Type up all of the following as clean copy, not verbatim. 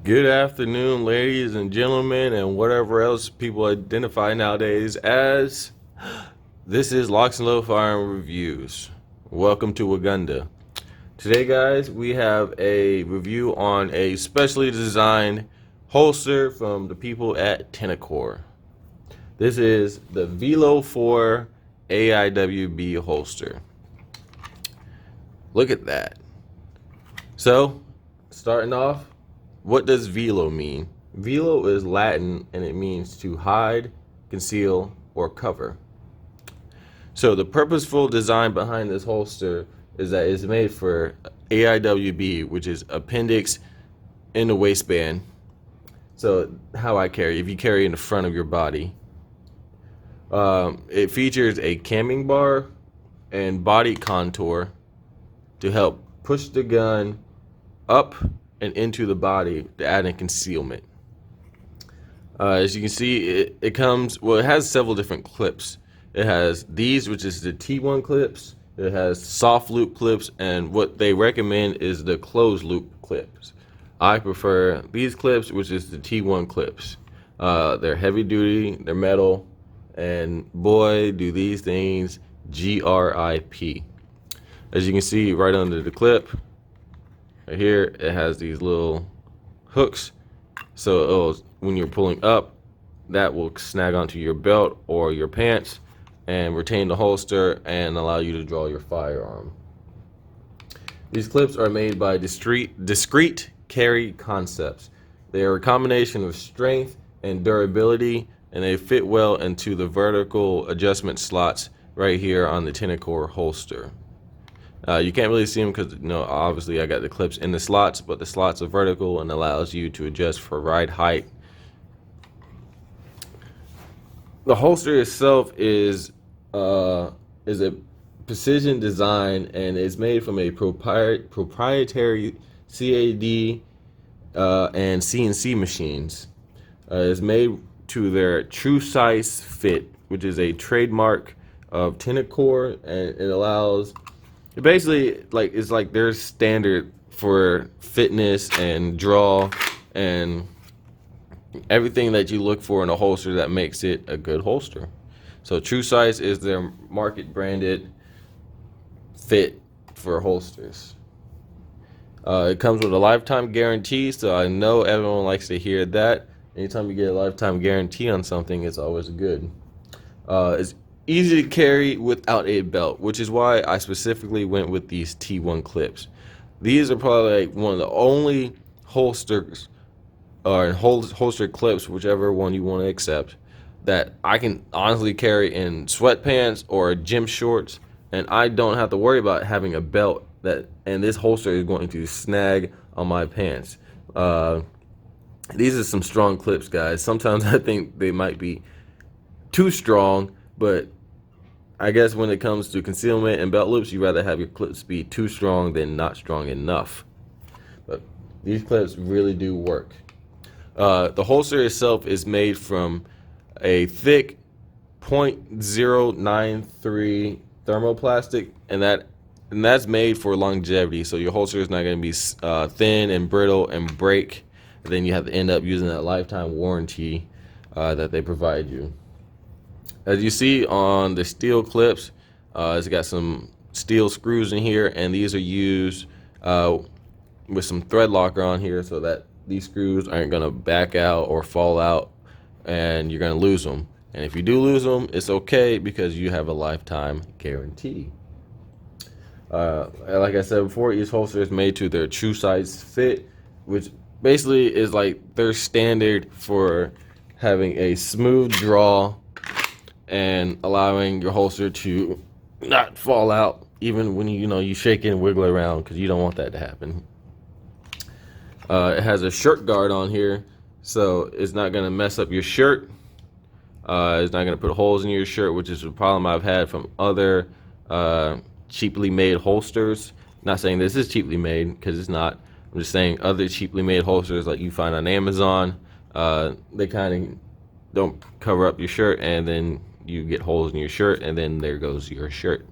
Good afternoon, ladies and gentlemen, and whatever else people identify nowadays as. This is LocsNLoad Firearm Reviews. Welcome to Wagunda. Today, guys, we have a review on a specially designed holster from the people at Tenicor. This is the Velo 4 AIWB holster. Look at that. So, starting off, what does velo mean? Velo is Latin and it means to hide, conceal, or cover. So the purposeful design behind this holster is that it's made for AIWB, which is appendix in the waistband. So how I carry, if you carry in the front of your body. It features a camming bar and body contour to help push the gun up and into the body to add in concealment. As you can see, it comes, well, it has several different clips. It has these, which is the T1 clips. It has soft loop clips, and what they recommend is the closed loop clips. I prefer these clips, which is the T1 clips. They're heavy duty, they're metal, and boy, do these things grip. As you can see right under the clip, right here, it has these little hooks, so when you're pulling up, that will snag onto your belt or your pants and retain the holster and allow you to draw your firearm. These clips are made by Discreet Carry Concepts. They are a combination of strength and durability, and they fit well into the vertical adjustment slots right here on the Tenicor holster. You can't really see them because, obviously I got the clips in the slots, but the slots are vertical and allows you to adjust for ride height. The holster itself is a precision design, and it's made from a proprietary CAD and CNC machines. It's made to their true size fit, which is a trademark of Tenicor, and it allows. It basically it's like their standard for fitness and draw and everything that you look for in a holster that makes it a good holster. So True Size is their market branded fit for holsters. It comes with a lifetime guarantee, so I know everyone likes to hear that. Anytime you get a lifetime guarantee on something, it's always good. It's easy to carry without a belt, which is why I specifically went with these T1 clips. These are probably like one of the only holsters or holster clips, whichever one you want to accept, that I can honestly carry in sweatpants or gym shorts, and I don't have to worry about having a belt and this holster is going to snag on my pants. These are some strong clips, guys. Sometimes I think they might be too strong, but I guess when it comes to concealment and belt loops, you'd rather have your clips be too strong than not strong enough. But these clips really do work. The holster itself is made from a thick 0.093 thermoplastic, and that's made for longevity. So your holster is not going to be thin and brittle and break. And then you have to end up using that lifetime warranty that they provide you. As you see on the steel clips, it's got some steel screws in here, and these are used with some thread locker on here so that these screws aren't going to back out or fall out and you're going to lose them. And if you do lose them, it's okay because you have a lifetime guarantee. Like I said before, each holster is made to their true size fit, which basically is like their standard for having a smooth draw and allowing your holster to not fall out even when you shake it and wiggle it around, because you don't want that to happen. It has a shirt guard on here, so it's not going to mess up your shirt. It's not going to put holes in your shirt, which is a problem I've had from other cheaply made holsters. Not saying this is cheaply made, because it's not. I'm just saying other cheaply made holsters like you find on Amazon, they kind of don't cover up your shirt, and then you get holes in your shirt, and then there goes your shirt.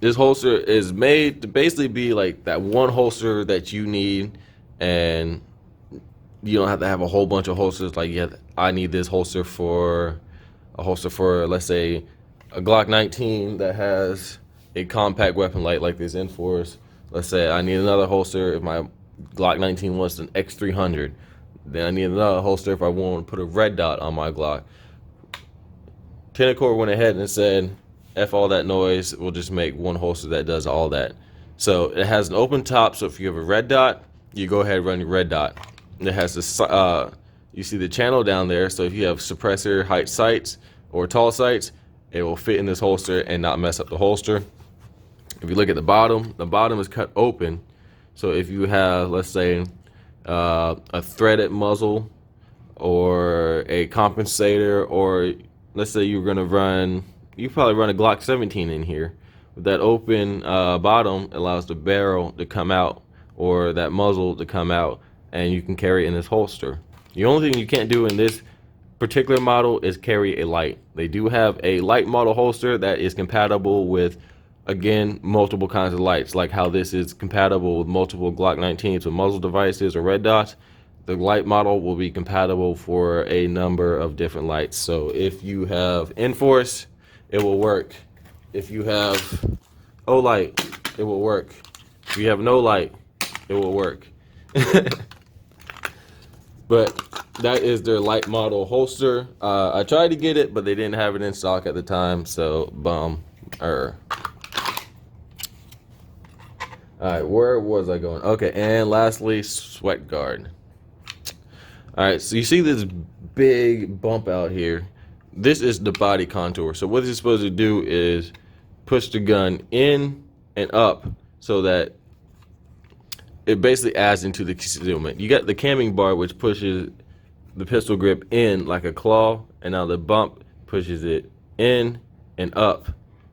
This holster is made to basically be like that one holster that you need, and you don't have to have a whole bunch of holsters. Like, yeah, I need this holster for let's say a Glock 19 that has a compact weapon light like this Enforce. Let's say I need another holster if my Glock 19 wants an X300. Then I need another holster if I want to put a red dot on my Glock. Tenicor went ahead and said, F all that noise, we'll just make one holster that does all that. So it has an open top, so if you have a red dot, you go ahead and run your red dot. It has this, you see the channel down there, so if you have suppressor height sights or tall sights, it will fit in this holster and not mess up the holster. If you look at the bottom is cut open. So if you have, let's say, a threaded muzzle or a compensator, or let's say you're gonna run, you probably run a Glock 17 in here. With that open bottom allows the barrel to come out or that muzzle to come out, and you can carry it in this holster. The only thing you can't do in this particular model is carry a light. They do have a light model holster that is compatible with, again, multiple kinds of lights, like how this is compatible with multiple Glock 19s with muzzle devices or red dots. The light model will be compatible for a number of different lights. So if you have Enforce, it will work. If you have O light, it will work. If you have no light, it will work. But that is their light model holster. I tried to get it, but they didn't have it in stock at the time, so bum. Alright, where was I going? Okay, and lastly, sweat guard. Alright, so you see this big bump out here. This is the body contour. So what it's supposed to do is push the gun in and up so that it basically adds into the concealment. You got the camming bar, which pushes the pistol grip in like a claw, and now the bump pushes it in and up.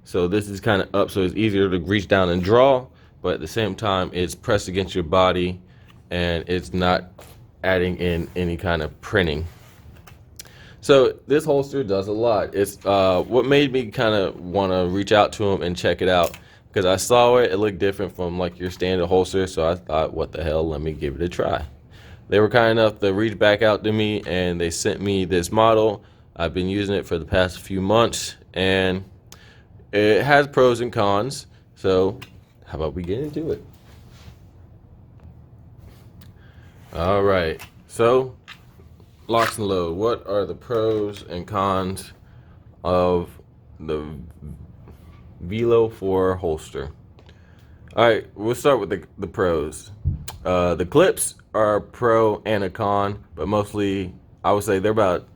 So this is kind of up, so it's easier to reach down and draw, but at the same time, it's pressed against your body, and it's not adding in any kind of printing. So this holster does a lot. It's what made me kind of want to reach out to them and check it out, because I saw it looked different from like your standard holster, so I thought, what the hell, let me give it a try. They were kind enough to reach back out to me, and they sent me this model. I've been using it for the past few months, and it has pros and cons. So how about we get into it? All right, so LocsNLoad, what are the pros and cons of the Velo 4 holster? All right, we'll start with the pros. The clips are pro and a con, but mostly I would say they're about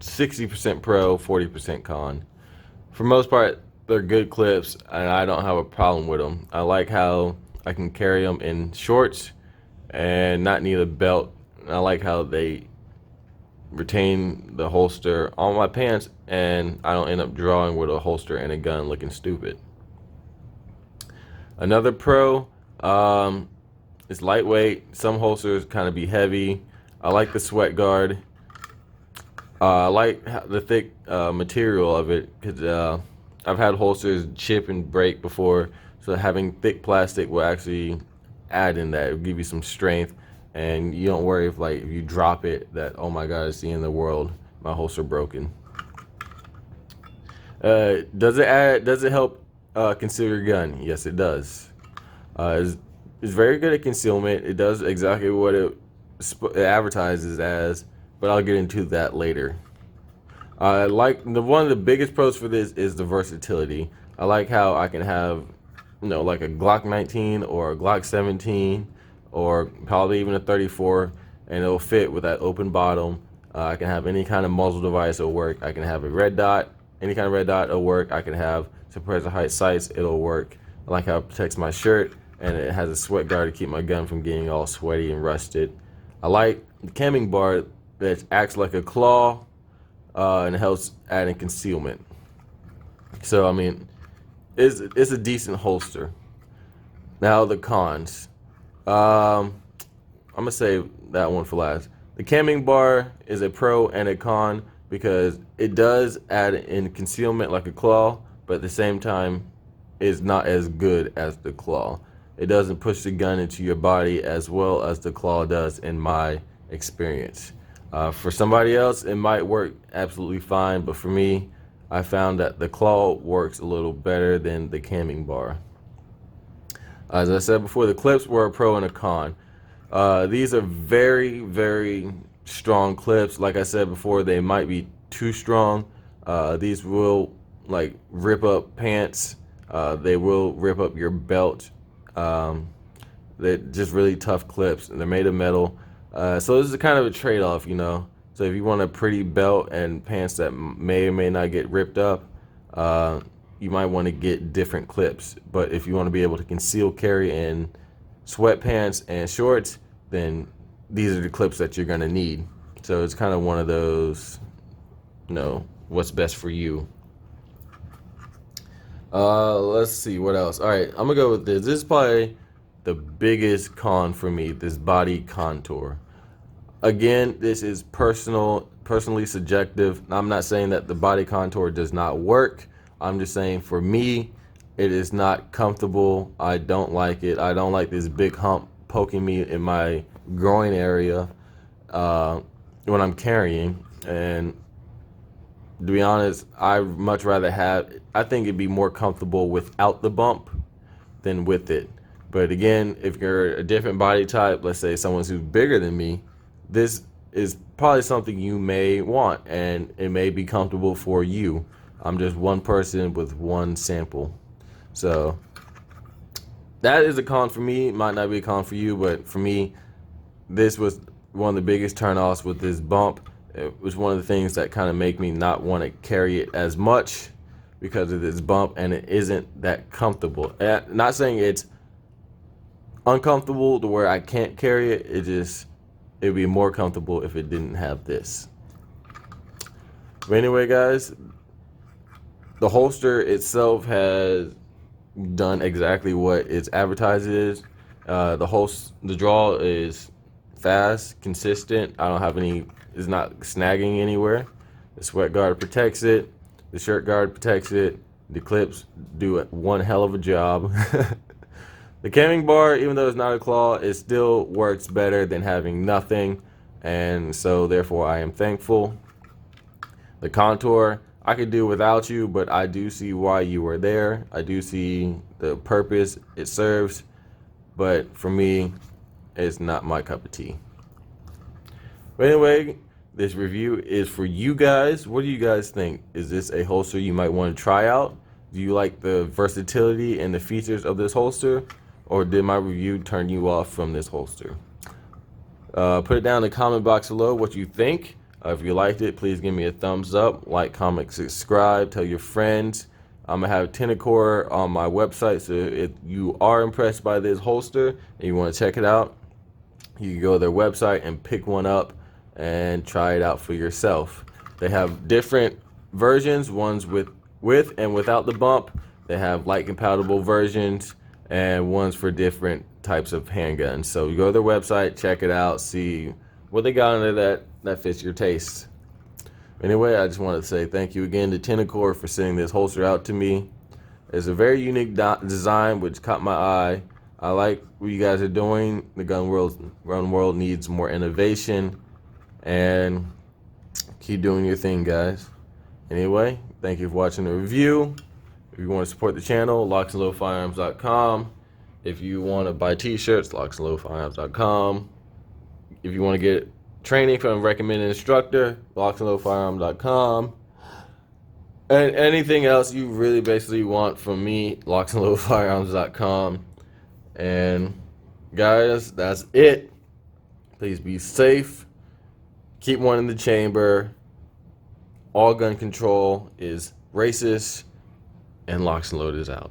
60% pro, 40% con. For most part, they're good clips, and I don't have a problem with them. I like how I can carry them in shorts and not need a belt. I like how they retain the holster on my pants, and I don't end up drawing with a holster and a gun looking stupid. Another pro, it's lightweight. Some holsters kind of be heavy. I like the sweat guard. I like the thick material of it, because I've had holsters chip and break before, so having thick plastic will actually add in that. It'll give you some strength, and you don't worry if you drop it that, oh my god, it's the end of the world, my holster broken. Does it help conceal your gun? Yes, it does. It's very good at concealment. It does exactly what it advertises as, but I'll get into that later. One of the biggest pros for this is the versatility. I like how I can have, like a Glock 19 or a Glock 17 or probably even a 34, and it'll fit with that open bottom. I can have any kind of muzzle device, it'll work. I can have a red dot, any kind of red dot, it'll work. I can have suppressor height sights, it'll work. I like how it protects my shirt, and it has a sweat guard to keep my gun from getting all sweaty and rusted. I like the camming bar that acts like a claw, and it helps add in concealment. So I mean, it's a decent holster. Now the cons. I'm gonna save that one for last. The camming bar is a pro and a con, because it does add in concealment like a claw, but at the same time, is not as good as the claw. It doesn't push the gun into your body as well as the claw does, in my experience. For somebody else, it might work absolutely fine, but for me, I found that the claw works a little better than the camming bar. As I said before, the clips were a pro and a con. These are very, very strong clips. Like I said before, they might be too strong. These will like rip up pants. They will rip up your belt. They're just really tough clips. They're made of metal. So this is kind of a trade-off, you know. So if you want a pretty belt and pants that may or may not get ripped up, you might want to get different clips. But if you want to be able to conceal carry in sweatpants and shorts, then these are the clips that you're going to need. So it's kind of one of those, you know, what's best for you. Let's see what else. All right, I'm gonna go with this. This is probably the biggest con for me, this body contour. Again, this is personally subjective. I'm not saying that the body contour does not work. I'm just saying for me, it is not comfortable. I don't like it. I don't like this big hump poking me in my groin area when I'm carrying. And to be honest, I'd much rather I think it'd be more comfortable without the bump than with it. But again, if you're a different body type, let's say someone who's bigger than me, this is probably something you may want, and it may be comfortable for you. I'm just one person with one sample. So that is a con for me. It might not be a con for you, but for me, this was one of the biggest turnoffs with this bump. It was one of the things that kind of make me not want to carry it as much because of this bump, and it isn't that comfortable. And not saying it's uncomfortable to where I can't carry it. It'd be more comfortable if it didn't have this. But anyway, guys, the holster itself has done exactly what its advertised is. The draw is fast, consistent. I don't have any. It's not snagging anywhere. The sweat guard protects it. The shirt guard protects it. The clips do one hell of a job. The camming bar, even though it's not a claw, it still works better than having nothing, and so therefore I am thankful. The contour, I could do without you, but I do see why you were there. I do see the purpose it serves, but for me, it's not my cup of tea. But anyway, this review is for you guys. What do you guys think? Is this a holster you might want to try out? Do you like the versatility and the features of this holster? Or did my review turn you off from this holster? Put it down in the comment box below what you think. If you liked it, please give me a thumbs up, like, comment, subscribe, tell your friends. I'm gonna have Tenicor on my website, so if you are impressed by this holster and you want to check it out, you can go to their website and pick one up and try it out for yourself. They have different versions, ones with and without the bump. They have light compatible versions and ones for different types of handguns. So you go to their website, check it out, see what they got under that fits your taste. Anyway, I just wanted to say thank you again to Tenicor for sending this holster out to me. It's a very unique design which caught my eye. I like what you guys are doing. The gun world needs more innovation, and keep doing your thing, guys. Anyway, thank you for watching the review. If you want to support the channel, LocsNLoadFirearms.com. If you want to buy T-shirts, LocsNLoadFirearms.com. If you want to get training from a recommended instructor, LocsNLoadFirearms.com. And anything else you really basically want from me, LocsNLoadFirearms.com. And guys, that's it. Please be safe. Keep one in the chamber. All gun control is racist. And LocsNLoad is out.